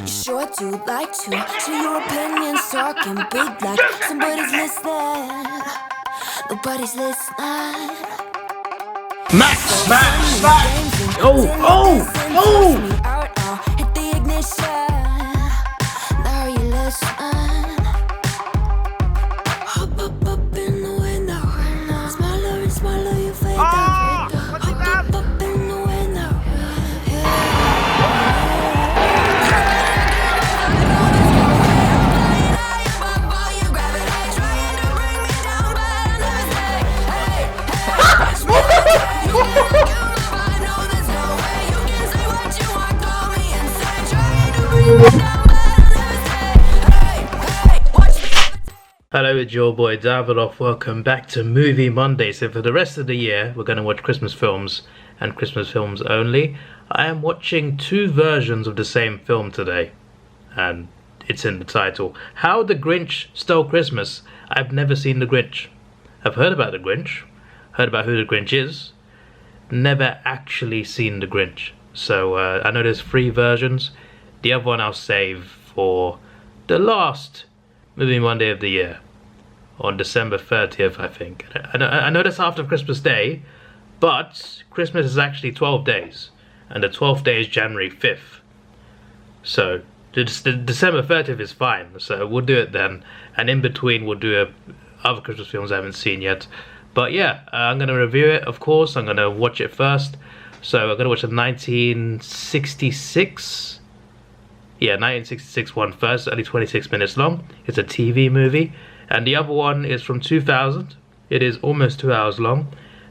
You sure do like to share your opinions, talking big like somebody's listening. Nobody's listening. Max! Oh! Hit the ignition. Now you listen. Hop up in the window. Smaller and smaller you fade down. Hop up in the window. Hello, it's your boy Davidoff. Welcome back to Movie Monday. So for the rest of the year, we're going to watch Christmas films and Christmas films only. I am watching two versions of the same film today, and it's in the title. How the Grinch Stole Christmas. I've never seen the Grinch. I've heard about the Grinch, heard about who the Grinch is, never actually seen the Grinch. So I know there's 3 versions. The other one I'll save for the last Movie Monday of the year, on December 30th, I think. I know that's after Christmas Day, but Christmas is actually 12 days, and the 12th day is January 5th. So the December 30th is fine, so we'll do it then, and in between we'll do other Christmas films I haven't seen yet. But yeah, I'm going to review it, of course. I'm going to watch it first. So I'm going to watch the 1966... Yeah, 1966 one first, only 26 minutes long. It's a TV movie. And the other one is from 2000. It is almost 2 hours long.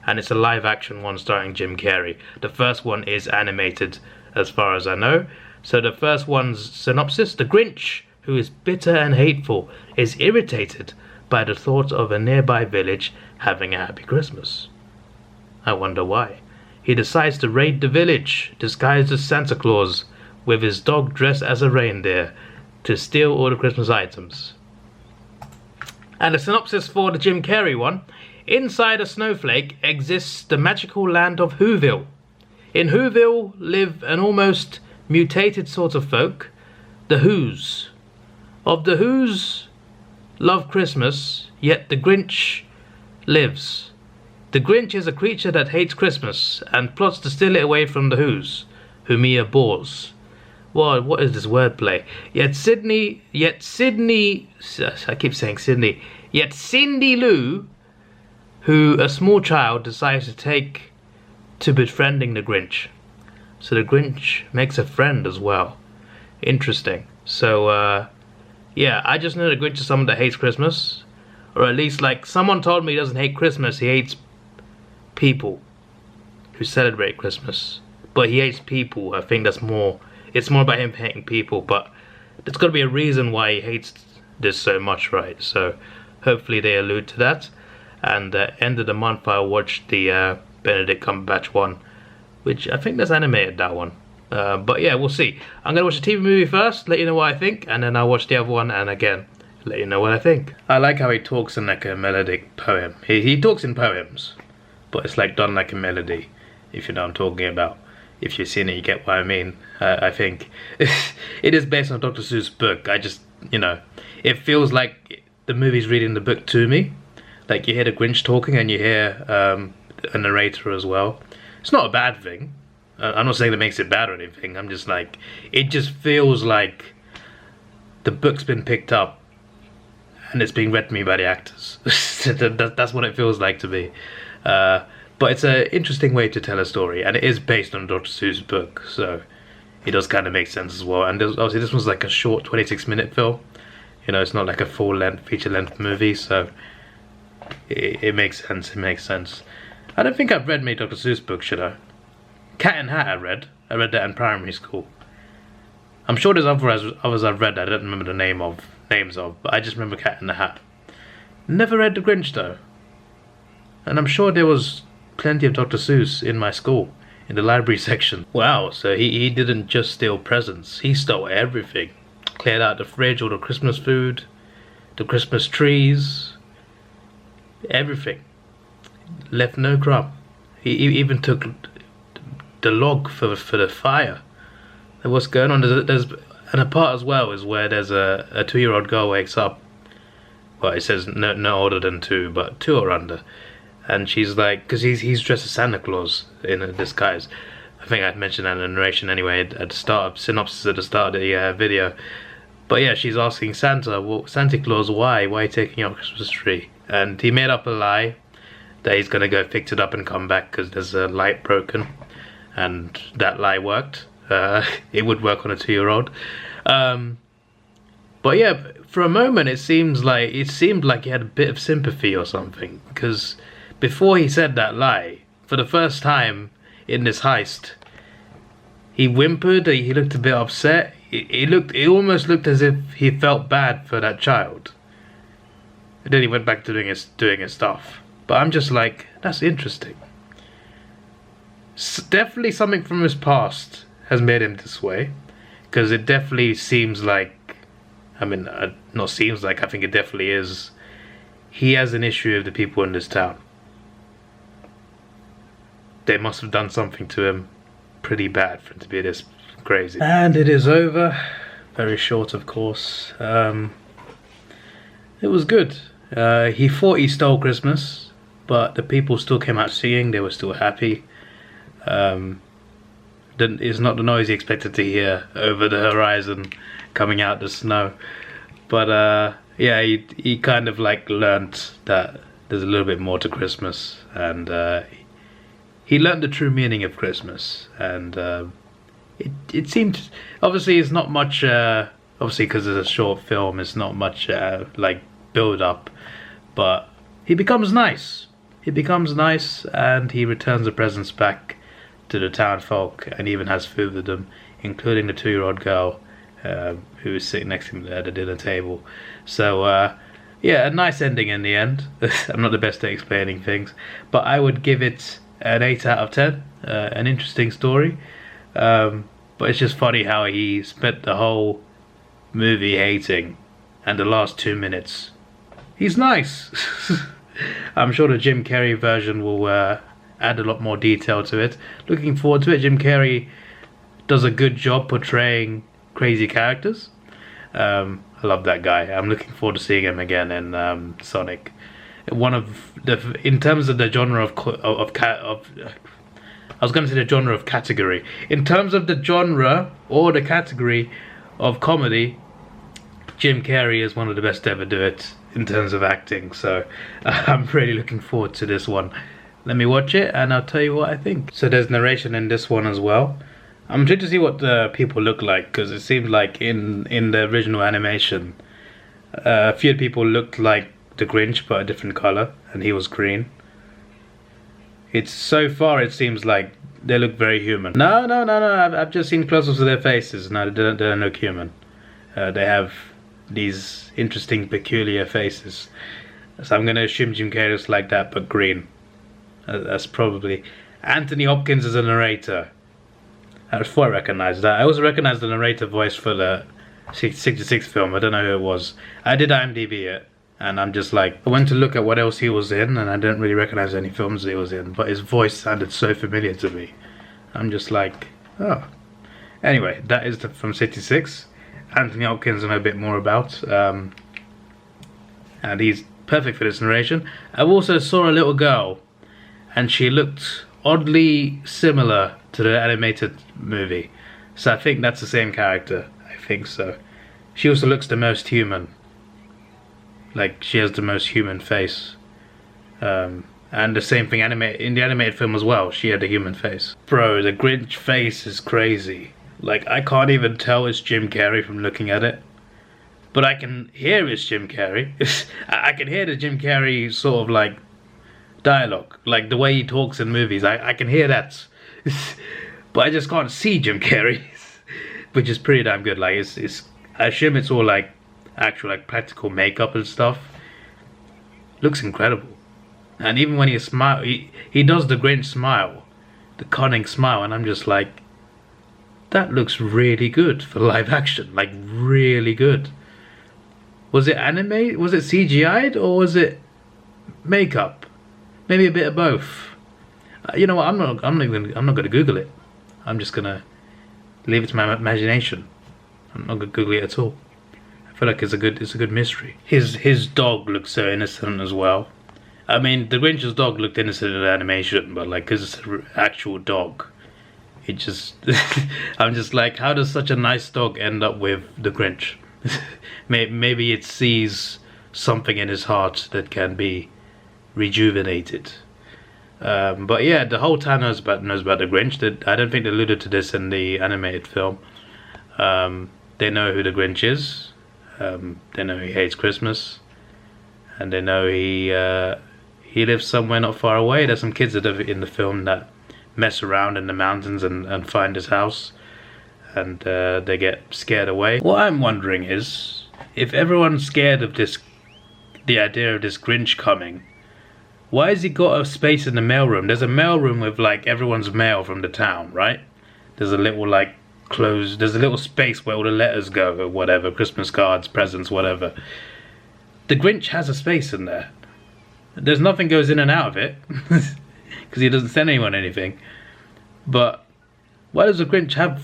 And it's a live action one starring Jim Carrey. The first one is animated, as far as I know. So the first one's synopsis: the Grinch, who is bitter and hateful, is irritated by the thought of a nearby village having a happy Christmas. I wonder why. He decides to raid the village, disguised as Santa Claus, with his dog dressed as a reindeer, to steal all the Christmas items. And the synopsis for the Jim Carrey one: inside a snowflake exists the magical land of Whoville. In Whoville live an almost mutated sort of folk, the Whos. Of the Whos love Christmas, yet the Grinch lives. The Grinch is a creature that hates Christmas and plots to steal it away from the Whos, whom he abhors. Well, what is this wordplay? Yet Cindy Lou, who a small child decides to take to befriending the Grinch. So the Grinch makes a friend as well. Interesting. So, yeah, I just know the Grinch is someone that hates Christmas. Or at least, like, someone told me he doesn't hate Christmas, he hates people who celebrate Christmas. But he hates people. I think that's more... It's more about him hating people, but there's got to be a reason why he hates this so much, right? So hopefully they allude to that. And end of the month I'll watch the Benedict Cumberbatch one, which I think that's animated, that one. But yeah, we'll see. I'm going to watch the TV movie first, let you know what I think, and then I'll watch the other one, and again, let you know what I think. I like how he talks in like a melodic poem. He talks in poems, but it's like done like a melody, if you know what I'm talking about. If you've seen it, you get what I mean. I think it is based on Dr. Seuss' book. I just, you know, it feels like the movie's reading the book to me. Like you hear the Grinch talking and you hear a narrator as well. It's not a bad thing. I'm not saying that makes it bad or anything. I'm just like, it just feels like the book's been picked up and it's being read to me by the actors. That's what it feels like to me. But it's an interesting way to tell a story, and it is based on Dr. Seuss' book, so it does kind of make sense as well. And obviously this was like a short 26-minute film. You know, it's not like a full-length, feature-length movie, so it makes sense, it makes sense. I don't think I've read many Dr. Seuss books, should I? Cat in Hat I read that in primary school. I'm sure there's others I've read that I don't remember the names of, but I just remember Cat in the Hat. Never read The Grinch though. And I'm sure there was plenty of Dr. Seuss in my school, in the library section. Wow, so he didn't just steal presents, he stole everything. Cleared out the fridge, all the Christmas food, the Christmas trees, everything. Left no crumb. He even took the log for the fire. What's going on? There's And a part as well is where there's a 2-year-old girl wakes up. Well, it says no older than 2, but 2 or under. And she's like, because he's dressed as Santa Claus in a disguise. I think I'd mentioned that in the narration anyway at the start of synopsis at the start of the video. But yeah, she's asking Santa, well, Santa Claus, why are you taking your Christmas tree? And he made up a lie that he's gonna go fix it up and come back because there's a light broken, and that lie worked. It would work on a 2-year-old. But yeah, for a moment it seemed like he had a bit of sympathy or something, because before he said that lie, for the first time in this heist, he whimpered. He looked a bit upset. It almost looked as if he felt bad for that child. And then he went back to doing his stuff. But I'm just like, that's interesting. Definitely something from his past has made him this way, because it definitely seems like, I mean, not seems like, I think it definitely is. He has an issue with the people in this town. They must have done something to him pretty bad for him to be this crazy. And it is over. Very short, of course. It was good. He thought he stole Christmas, but the people still came out singing. They were still happy. It's not the noise he expected to hear over the horizon coming out the snow. But yeah, he kind of like learnt that there's a little bit more to Christmas, and he learned the true meaning of Christmas. And it seemed, obviously it's not much, obviously because it's a short film, it's not much like build up, but he becomes nice. And he returns the presents back to the town folk, and even has food with them, including the 2-year-old girl who is sitting next to him at the dinner table. So yeah, a nice ending in the end. I'm not the best at explaining things, but I would give it an 8 out of 10. An interesting story, but it's just funny how he spent the whole movie hating, and the last 2 minutes he's nice. I'm sure the Jim Carrey version will add a lot more detail to it. Looking forward to it. Jim Carrey does a good job portraying crazy characters. I love that guy. I'm looking forward to seeing him again in Sonic. One of the, in terms of the genre of I was going to say the genre of category. In terms of the genre or the category of comedy, Jim Carrey is one of the best to ever do it in terms of acting. So I'm really looking forward to this one. Let me watch it and I'll tell you what I think. So there's narration in this one as well. I'm trying to see what the people look like, because it seems like in the original animation, a few people looked like the Grinch but a different color, and he was green. It's so far it seems like they look very human. No. I've just seen close-ups of their faces. No, they don't look human. They have these interesting, peculiar faces. So I'm gonna assume Jim Carrey looks like that, but green. That's probably Anthony Hopkins as a narrator. Before I recognised that, I also recognised the narrator voice for the 66 film. I don't know who it was. I did IMDb it, and I'm just like, I went to look at what else he was in, and I didn't really recognise any films he was in, but his voice sounded so familiar to me. I'm just like, oh. Anyway, that is from 66. Anthony Hopkins I know a bit more about, and he's perfect for this narration. I also saw a little girl, and she looked oddly similar to the animated movie, so I think that's the same character. I think so. She also looks the most human, like she has the most human face, and the same thing in the animated film as well. She had a human face. Bro, the Grinch face is crazy. Like, I can't even tell it's Jim Carrey from looking at it, but I can hear it's Jim Carrey. I can hear the Jim Carrey sort of like dialogue, like the way he talks in movies. I can hear that. But I just can't see Jim Carrey, which is pretty damn good. Like, it's I assume it's all like actual like practical makeup and stuff. Looks incredible. And even when he smile, he does the Grinch smile, the cunning smile, and I'm just like, that looks really good for live action. Like, really good. Was it anime? Was it CGI'd, or was it makeup? Maybe a bit of both. You know what? I'm not going to Google it. I'm just gonna leave it to my imagination. I'm not gonna Google it at all. I feel like it's a good mystery. His dog looks so innocent as well. I mean, the Grinch's dog looked innocent in the animation, but like, 'cause it's an actual dog, it just I'm just like, how does such a nice dog end up with the Grinch? Maybe it sees something in his heart that can be rejuvenated. But yeah, the whole town knows about the Grinch. I don't think they alluded to this in the animated film. They know who the Grinch is. They know he hates Christmas, and they know he lives somewhere not far away. There's some kids in the film that mess around in the mountains and find his house, and they get scared away. What I'm wondering is, if everyone's scared of the idea of this Grinch coming, why has he got a space in the mailroom? There's a mailroom with like everyone's mail from the town, right? There's a little like there's a little space where all the letters go, or whatever, Christmas cards, presents, whatever. The Grinch has a space in there. There's nothing goes in and out of it, because he doesn't send anyone anything. But why does the Grinch have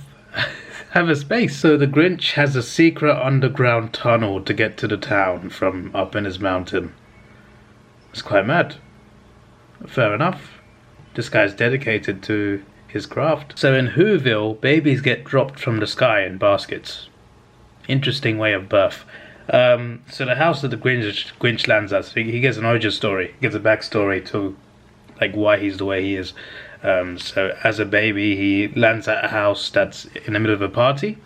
a space? So the Grinch has a secret underground tunnel to get to the town from up in his mountain. It's quite mad. Fair enough. This guy's dedicated to his craft. So in Whoville, babies get dropped from the sky in baskets. Interesting way of birth. So the house that the Grinch lands at, so he gets an origin story, he gets a backstory to like why he's the way he is. So as a baby, he lands at a house that's in the middle of a party.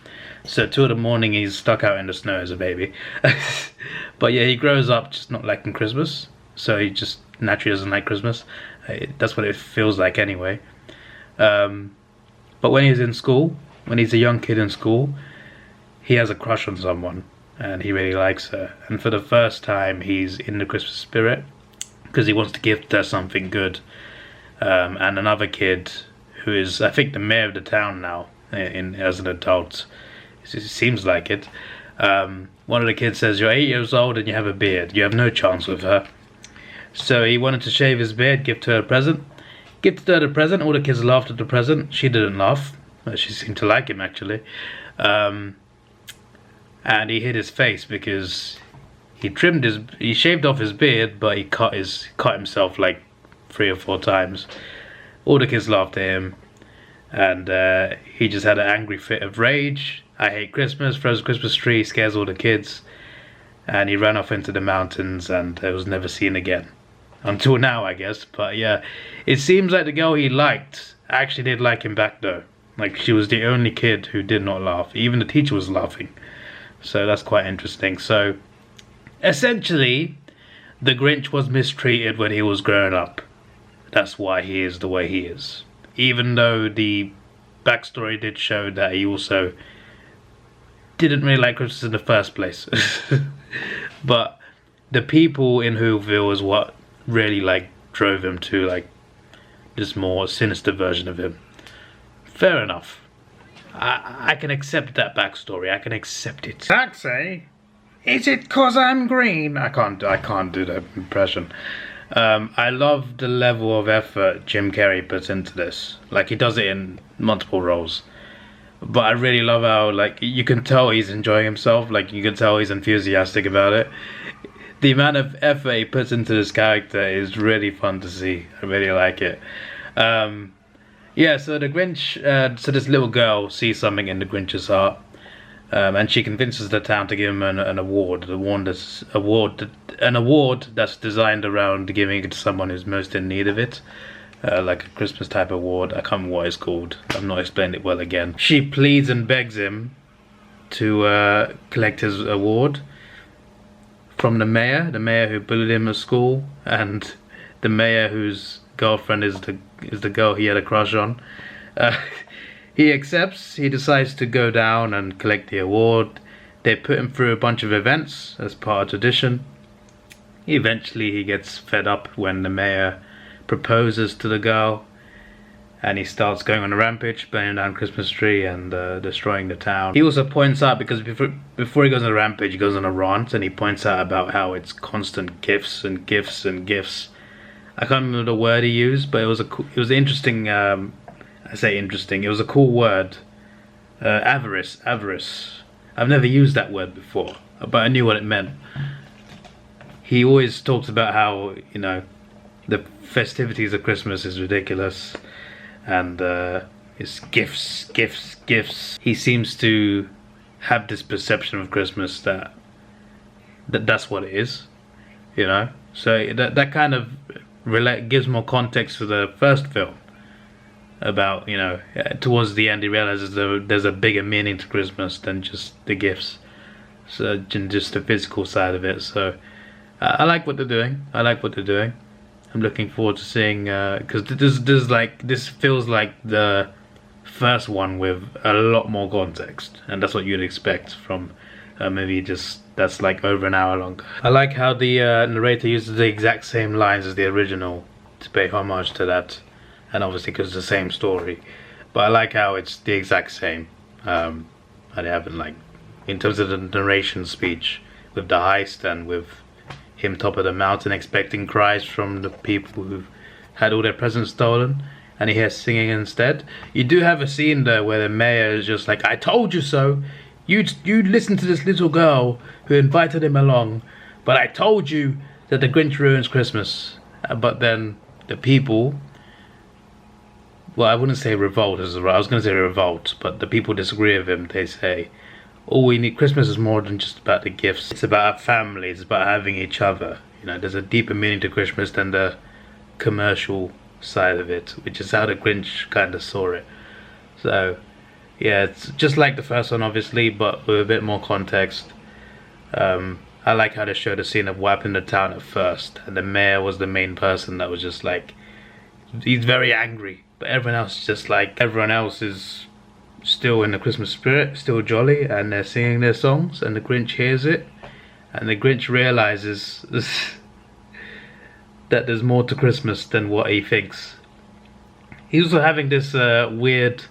So 2 a.m, he's stuck out in the snow as a baby. But yeah, he grows up just not liking Christmas. So he just naturally doesn't like Christmas. That's what it feels like anyway. But when he's in school, when he's a young kid in school, he has a crush on someone, and he really likes her. And for the first time, he's in the Christmas spirit, because he wants to gift her something good. And another kid, who is, I think, the mayor of the town now, as an adult, it seems like it. One of the kids says, "You're 8 years old and you have a beard. You have no chance with her." So he wanted to shave his beard, give her a present. Gifted her the present. All the kids laughed at the present. She didn't laugh. She seemed to like him, actually. And he hid his face because he shaved off his beard, but he cut himself like 3 or 4 times. All the kids laughed at him, and he just had an angry fit of rage. I hate Christmas. Throws a Christmas tree, scares all the kids, and he ran off into the mountains and was never seen again. Until now, I guess. But yeah, it seems like the girl he liked actually did like him back though. Like, she was the only kid who did not laugh. Even the teacher was laughing. So that's quite interesting. So essentially, the Grinch was mistreated when he was growing up. That's why he is the way he is. Even though the backstory did show that he also didn't really like Christmas in the first place. But the people in Whoville is what really like drove him to like this more sinister version of him. Fair enough. I can accept that backstory. I can accept it. Taxi? Is it 'cause I'm green? I can't do that impression. I love the level of effort Jim Carrey puts into this. Like, he does it in multiple roles. But I really love how, like, you can tell he's enjoying himself. Like, you can tell he's enthusiastic about it. The amount of effort he puts into this character is really fun to see. I really like it. Yeah, so the Grinch, so this little girl sees something in the Grinch's heart, and she convinces the town to give him an award. An award that's designed around giving it to someone who's most in need of it. Like a Christmas type award. I can't remember what it's called. I've not explained it well again. She pleads and begs him to collect his award from the mayor who bullied him at school, and the mayor whose girlfriend is the girl he had a crush on. He accepts. He decides to go down and collect the award. They put him through a bunch of events as part of tradition. Eventually he gets fed up when the mayor proposes to the girl, and he starts going on a rampage, burning down Christmas tree and destroying the town. He also points out, because before he goes on a rampage, he goes on a rant, and he points out about how it's constant gifts and gifts and gifts. I can't remember the word he used, but it was interesting. I say interesting. It was a cool word. Avarice. I've never used that word before, but I knew what it meant. He always talks about how, you know, the festivities of Christmas is ridiculous, and it's gifts, gifts, gifts. He seems to have this perception of Christmas that's what it is, you know. So that kind of gives more context to the first film. About, you know, towards the end he realizes there's a bigger meaning to Christmas than just the gifts, so just the physical side of it. So I like what they're doing. I'm looking forward to seeing, because this feels like the first one with a lot more context, and that's what you'd expect from a movie that's like over an hour long. I like how the narrator uses the exact same lines as the original to pay homage to that, and obviously because it's the same story. But I like how it's the exact same. I haven't, like, in terms of the narration speech with the heist and with him top of the mountain expecting cries from the people who've had all their presents stolen, and he hears singing instead. You do have a scene there where the mayor is just like, I told you so. You listened to this little girl who invited him along, but I told you that the Grinch ruins Christmas. But then the people, well, I wouldn't say revolt, I was going to say revolt, but the people disagree with him. They say, all we need, Christmas is more than just about the gifts. It's about our family, it's about having each other. You know, there's a deeper meaning to Christmas than the commercial side of it, which is how the Grinch kind of saw it. So, yeah, it's just like the first one, obviously, but with a bit more context. I like how they showed the scene of what happened in the town at first, and the mayor was the main person that was just like, he's very angry, but everyone else is just like, everyone else is still in the Christmas spirit, still jolly, and they're singing their songs, and the Grinch hears it, and the Grinch realizes that there's more to Christmas than what he thinks. He's also having this weird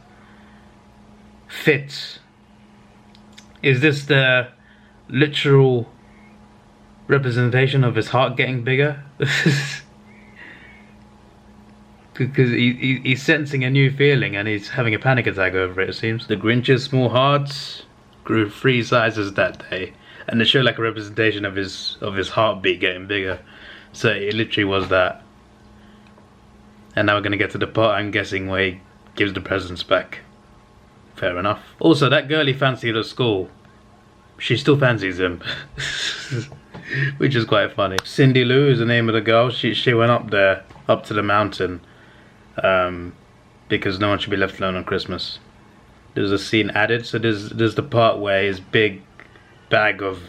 fit. Is this the literal representation of his heart getting bigger? Because he's sensing a new feeling and he's having a panic attack over it, it seems. The Grinch's small heart grew 3 sizes that day, and they show like a representation of his heartbeat getting bigger. So it literally was that. And now we're going to get to the part, I'm guessing, where he gives the presents back. Fair enough. Also, that girl he fancied at school, she still fancies him. Which is quite funny. Cindy Lou is the name of the girl. She went up there, up to the mountain, because no one should be left alone on Christmas. There's a scene added, so there's the part where his big bag of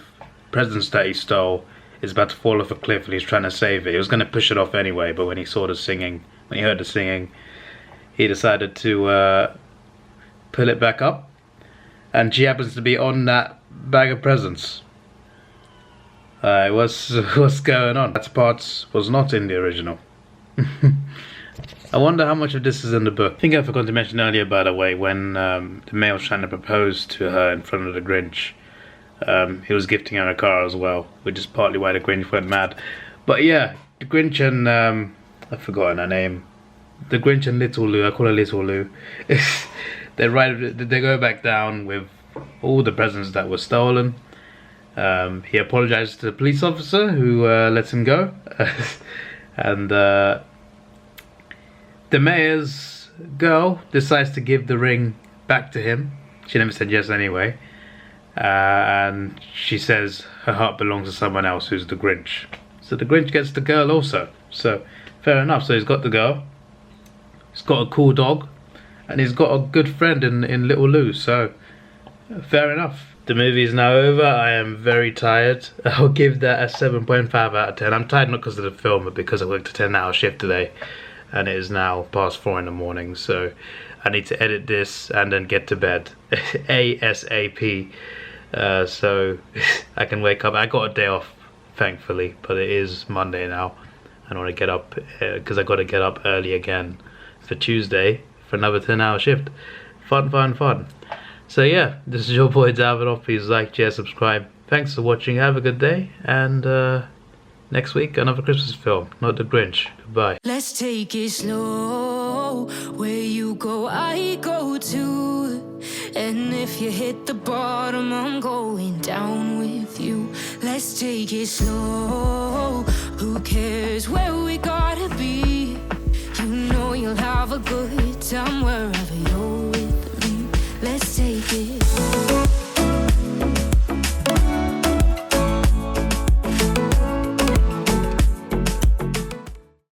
presents that he stole is about to fall off a cliff and he's trying to save it. He was going to push it off anyway, but when he saw the singing, when he heard the singing, he decided to pull it back up, and she happens to be on that bag of presents. What's going on? That part was not in the original. I wonder how much of this is in the book. I think I forgot to mention earlier, by the way, when the mayor was trying to propose to her in front of the Grinch, he was gifting her a car as well, which is partly why the Grinch went mad. But yeah, the Grinch and I've forgotten her name. The Grinch and Little Lou, I call her Little Lou. They go back down with all the presents that were stolen. He apologizes to the police officer who lets him go, and the mayor's girl decides to give the ring back to him. She never said yes anyway, and she says her heart belongs to someone else, who's the Grinch. So the Grinch gets the girl also. So fair enough. So he's got the girl, he's got a cool dog, and he's got a good friend in Little Lou. So fair enough. The movie is now over. I am very tired. I'll give that a 7.5 out of 10. I'm tired not because of the film, but because I worked a 10-hour shift today, and it is now past 4 in the morning. So I need to edit this and then get to bed ASAP. So I can wake up. I got a day off, thankfully, but it is Monday now. I want to get up because I got to get up early again for Tuesday for another 10-hour shift. Fun. So yeah, this is your boy Davidoff. Please like, share, subscribe. Thanks for watching. Have a good day. And next week, another Christmas film. Not the Grinch. Goodbye. Let's take it slow. Where you go, I go too. And if you hit the bottom, I'm going down with you. Let's take it slow. Who cares where we gotta be? You know you'll have a good time wherever you're with me. Let's take it